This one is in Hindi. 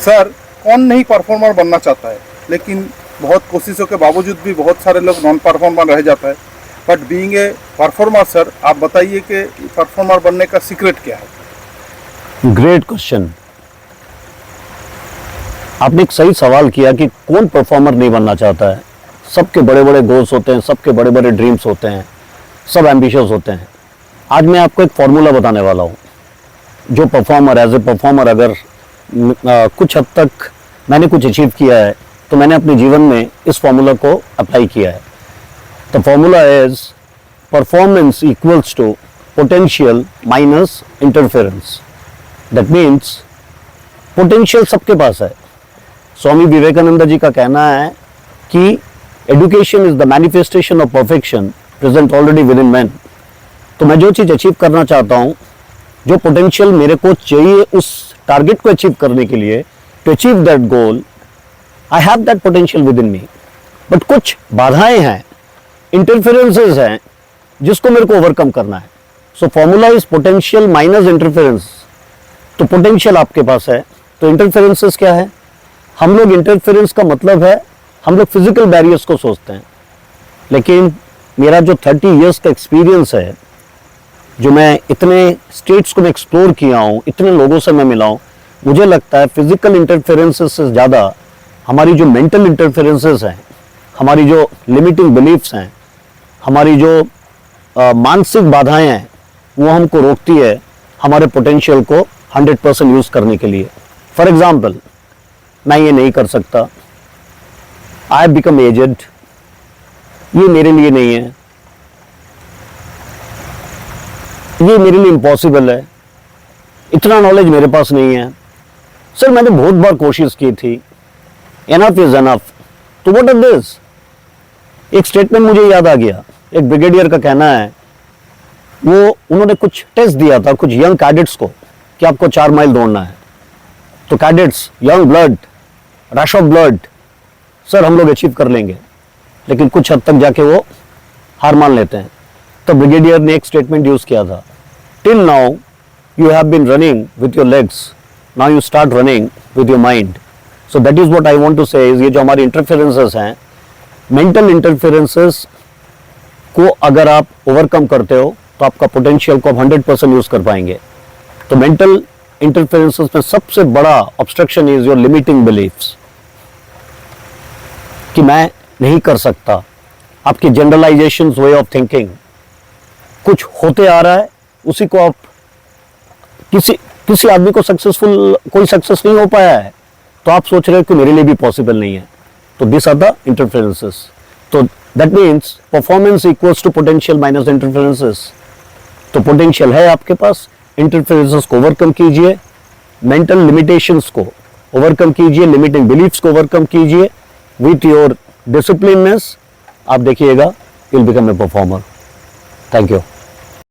सर, कौन नहीं परफॉर्मर बनना चाहता है, लेकिन बहुत कोशिशों के बावजूद भी बहुत सारे लोग नॉन परफॉर्मर रह जाता है। But being a performer, sir, आप बताइए कि परफॉर्मर बनने का सीक्रेट क्या है? Great question. आपने एक सही सवाल किया कि कौन परफॉर्मर नहीं बनना चाहता है। सबके बड़े बड़े गोल्स होते हैं, सबके बड़े बड़े ड्रीम्स होते हैं, सब एम्बिशियस होते हैं। आज मैं आपको एक फॉर्मूला बताने वाला हूँ जो परफॉर्मर, एज ए परफॉर्मर, अगर कुछ हद तक मैंने कुछ अचीव किया है तो मैंने अपने जीवन में इस फॉर्मूला को अप्लाई किया है। The formula is performance equals to potential minus interference. That means potential सबके पास है। स्वामी विवेकानंद जी का कहना है कि education is the manifestation of perfection present already with in man. तो मैं जो चीज़ अचीव करना चाहता हूँ, जो पोटेंशियल मेरे को चाहिए उस टारगेट को अचीव करने के लिए, to achieve that goal, I have that potential within me. But कुछ बाधाएं हैं, इंटरफेरेंसेस हैं, जिसको मेरे को ओवरकम करना है। So formula is potential minus interference. तो पोटेंशियल आपके पास है, तो इंटरफेरेंसेस क्या है? हम लोग इंटरफेरेंस का मतलब है, हम लोग फिजिकल बैरियर्स को सोचते हैं, लेकिन मेरा जो 30 इयर्स का एक्सपीरियंस है, जो मैं इतने स्टेट्स को मैं एक्सप्लोर किया हूँ, इतने लोगों से मैं मिला हूँ, मुझे लगता है फिजिकल इंटरफेरेंसेस से ज़्यादा हमारी जो मेंटल इंटरफेरेंसेस हैं, हमारी जो लिमिटिंग बिलीफ्स हैं, हमारी जो मानसिक बाधाएं हैं, वो हमको रोकती है हमारे पोटेंशियल को 100% यूज़ करने के लिए। फॉर एग्जाम्पल, मैं ये नहीं कर सकता, आई बिकम एजेड, ये मेरे लिए नहीं है, ये मेरे लिए इम्पॉसिबल है, इतना नॉलेज मेरे पास नहीं है। सर, मैंने बहुत बार कोशिश की थी, एनफ इज एनफ। तो व्हाट इज दिस? एक स्टेटमेंट मुझे याद आ गया। एक ब्रिगेडियर का कहना है, वो उन्होंने कुछ टेस्ट दिया था कुछ यंग कैडेट्स को कि आपको 4 माइल दौड़ना है। तो cadets, young blood, rush of blood, sir हम लोग अचीव कर लेंगे, लेकिन कुछ हद तक जाके वो हार मान लेते हैं। तो ब्रिगेडियर ने एक स्टेटमेंट यूज किया था, till now you have been running with your legs, now you start running with your mind. So that is what I want to say, ये जो हमारी इंटरफेरेंसेस हैं, मेंटल इंटरफेरेंसेस को अगर आप ओवरकम करते हो तो आपका पोटेंशियल को आप 100% यूज कर पाएंगे। तो मेंटल इंटरफेरेंसेस में सबसे बड़ा obstruction is your limiting beliefs, कि मैं नहीं कर सकता। आपकी जनरलाइजेशंस, वे ऑफ थिंकिंग, कुछ होते आ रहा है, उसी को आप किसी आदमी को कोई सक्सेस नहीं हो पाया है, तो आप सोच रहे हो कि मेरे लिए भी पॉसिबल नहीं है। तो दिस आर द इंटरफेरेंसेस। तो that means performance equals to potential minus interferences. तो पोटेंशियल है आपके पास, इंटरफेरेंसेस को ओवरकम कीजिए, मेंटल लिमिटेशंस को ओवरकम कीजिए, लिमिटिंग बिलीफ्स को ओवरकम कीजिए विथ योर डिसिप्लिननेस। आप देखिएगा, you will become a performer. Thank you.